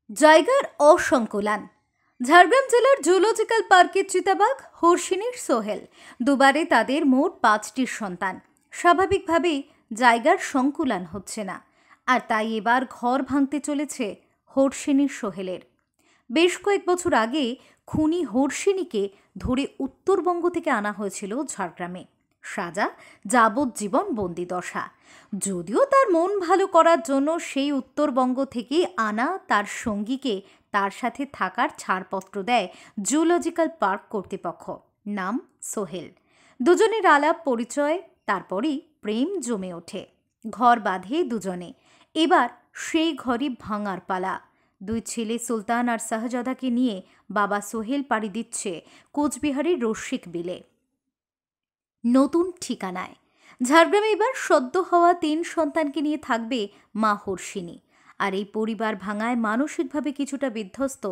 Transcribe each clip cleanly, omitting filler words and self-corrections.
জায়গার অসংকুলান। ঝাড়গ্রাম জেলার জুলজিক্যাল পার্কের চিতাবাঘ হর্ষিনীর সোহেল দুবারে তাদের মোট 5টি সন্তান। স্বাভাবিকভাবেই জায়গার সংকুলান হচ্ছে না, আর তাই এবার ঘর ভাঙতে চলেছে হর্ষিনীর সোহেলের। বেশ কয়েক বছর আগে খুনি হর্ষিনীকে ধরে উত্তরবঙ্গ থেকে আনা হয়েছিল ঝাড়গ্রামে। সাজা যাবজ্জীবন বন্দি দশা। যদিও তার মন ভালো করার জন্য সেই উত্তরবঙ্গ থেকে আনা তার সঙ্গীকে তার সাথে থাকার ছাড়পত্র দেয় জুলজিক্যাল পার্ক কর্তৃপক্ষ। নাম সোহেল। দুজনের আলাপ পরিচয়, তারপরই প্রেম জমে ওঠে। ঘর বাঁধে দুজনে। এবার সেই ঘরই ভাঙার পালা। দুই ছেলে সুলতান আর শাহজাদাকে নিয়ে বাবা সোহেল পাড়ি দিচ্ছে কোচবিহারের রসিক বিলে। নতুন ঠিকানায় ঝাড়গ্রামে এবার সদ্য হওয়া 3 সন্তানকে নিয়ে থাকবে মা হর্ষিনী। আর এই পরিবার ভাঙায় মানসিকভাবে কিছুটা বিধ্বস্ত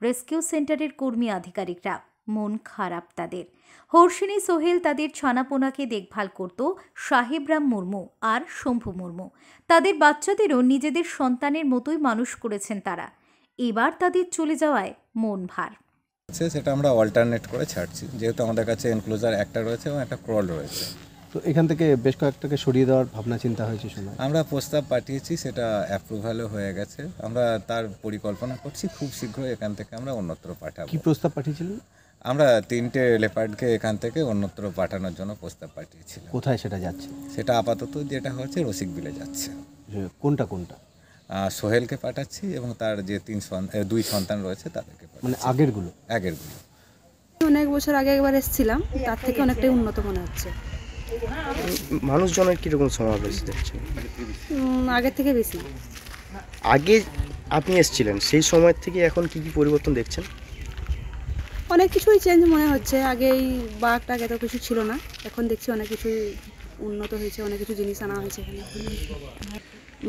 রেস্কিউ সেন্টারের কর্মী আধিকারিকরা। মন খারাপ তাদের। হর্ষিনী সোহেল তাদের ছানাপোনাকে দেখভাল করত সাহেবরাম মুর্মু আর শম্ভু মুর্মু। তাদের বাচ্চাদেরও নিজেদের সন্তানের মতোই মানুষ করেছেন তারা। এবার তাদের চলে যাওয়ায় মন ভার। সেটা আমরা অল্টারনেট করে ছাড়ছি, যেহেতু আমাদের কাছে এনক্লোজার একটা রয়েছে এবং একটা ক্রল রয়েছে। তো এখান থেকে বেশ কয়েকটাকে সরিয়ে দেওয়ার ভাবনা চিন্তা হয়েছে শোনা। আমরা প্রস্তাব পাঠিয়েছি, সেটা অ্যাপ্রুভালও হয়ে গেছে। আমরা তার পরিকল্পনা করছি, খুব শীঘ্রই এখান থেকে আমরা অন্যত্র পাঠাবো। কি প্রস্তাব পাঠিয়েছিলেন? আমরা 3টে লেপার্ডকে এখান থেকে অন্যত্র পাঠানোর জন্য প্রস্তাব পাঠিয়েছিলাম। কোথায় সেটা যাচ্ছে? সেটা আপাতত যেটা হচ্ছে রসিক বিলে যাচ্ছে। কোনটা কোনটা? সোহেলকে পাঠাচ্ছি এবং তার যে 2 সন্তান রয়েছে তাদেরকে পাঠাচ্ছি। মানে আগেরগুলো? আগেরগুলো। অনেক বছর আগে একবার এসেছিলাম, তার থেকে অনেকটাই উন্নত মনে হচ্ছে। মানুষজনের কীরকম সমাবেশ দেখছেন? আগের থেকে বেশি। আগে আপনি এসেছিলেন, সেই সময় থেকে এখন কি কি পরিবর্তন দেখছেন? অনেক কিছুই চেঞ্জ মনে হচ্ছে। আগে এই বাঘটাগ এত কিছু ছিল না, এখন দেখছি অনেক কিছুই উন্নত হয়েছে, অনেক কিছু জিনিস আনা হয়েছে এখানে।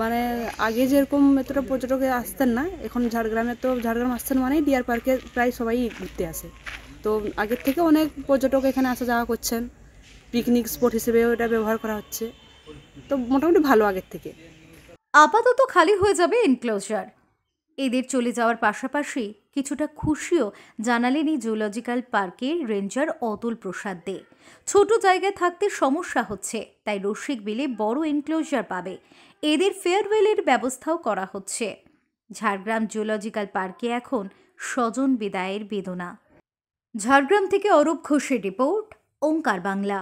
মানে আগে যেরকম এতটা পর্যটক আসতেন না, এখন ঝাড়গ্রাম আসছেন মানেই ডিয়ার পার্কে প্রায় সবাই ঘুরতে আসে। তো আগের থেকে অনেক পর্যটক এখানে আসা যাওয়া করছেন, পিকনিক স্পট হিসেবেও এটা ব্যবহার করা হচ্ছে। তো মোটামুটি ভালো আগের থেকে। আপাতত খালি হয়ে যাবে এনক্লোজার। এদের চলে যাওয়ার পাশাপাশি কিছুটা খুশিও জানালেন এই জুলজিক্যাল পার্কের রেঞ্জার অতুল প্রসাদ দে। ছোট জায়গায় থাকতে সমস্যা হচ্ছে, তাই রসিক বিলে বড় এনক্লোজার পাবে। এদের ফেয়ারওয়েলের ব্যবস্থাও করা হচ্ছে। ঝাড়গ্রাম জুলজিক্যাল পার্কে এখন স্বজন বিদায়ের বেদনা। ঝাড়গ্রাম থেকে অরূপ ঘোষের রিপোর্ট, ওঙ্কার বাংলা।